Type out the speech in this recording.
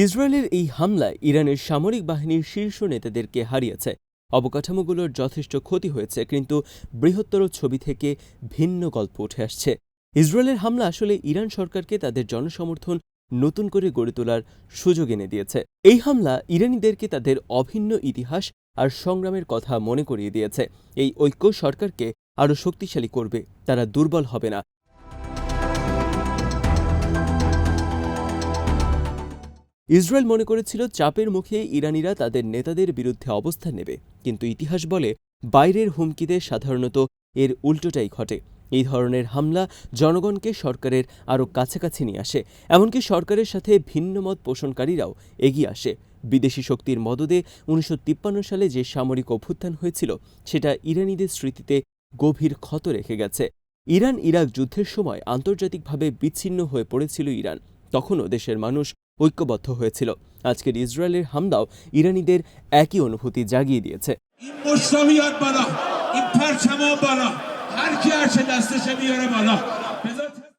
ইসরায়েলের এই হামলায় ইরানের সামরিক বাহিনীর শীর্ষ নেতাদেরকে হারিয়েছে। অবকাঠামোগুলোর যথেষ্ট ক্ষতি হয়েছে, কিন্তু বৃহত্তর ছবি থেকে ভিন্ন গল্প উঠে আসছে। ইসরায়েলের হামলা আসলে ইরান সরকারকে তাদের জনসমর্থন নতুন করে গড়ে তোলার সুযোগ এনে দিয়েছে। এই হামলা ইরানিদেরকে তাদের অভিন্ন ইতিহাস আর সংগ্রামের কথা মনে করিয়ে দিয়েছে। এই ঐক্য সরকারকে আরও শক্তিশালী করবে, তারা দুর্বল হবে না। ইসরায়েল মনে করেছিল চাপের মুখে ইরানিরা তাদের নেতাদের বিরুদ্ধে অবস্থান নেবে, কিন্তু ইতিহাস বলে বাইরের হুমকিতে সাধারণত এর উল্টোটাই ঘটে। এই ধরনের হামলা জনগণকে সরকারের আরও কাছাকাছি নিয়ে আসে, এমনকি সরকারের সাথে ভিন্নমত পোষণকারীরাও এগিয়ে আসে। বিদেশি শক্তির মদদে ১৯৫৩ সালে যে সামরিক অভ্যুত্থান হয়েছিল সেটা ইরানিদের স্মৃতিতে গভীর ক্ষত রেখে গেছে। ইরান ইরাক যুদ্ধের সময় আন্তর্জাতিকভাবে বিচ্ছিন্ন হয়ে পড়েছিল ইরান, তখনও দেশের মানুষ ঐক্যবদ্ধ হয়েছিল। আজকের ইসরায়েলের হামলাও ইরানিদের একই অনুভূতি জাগিয়ে দিয়েছে।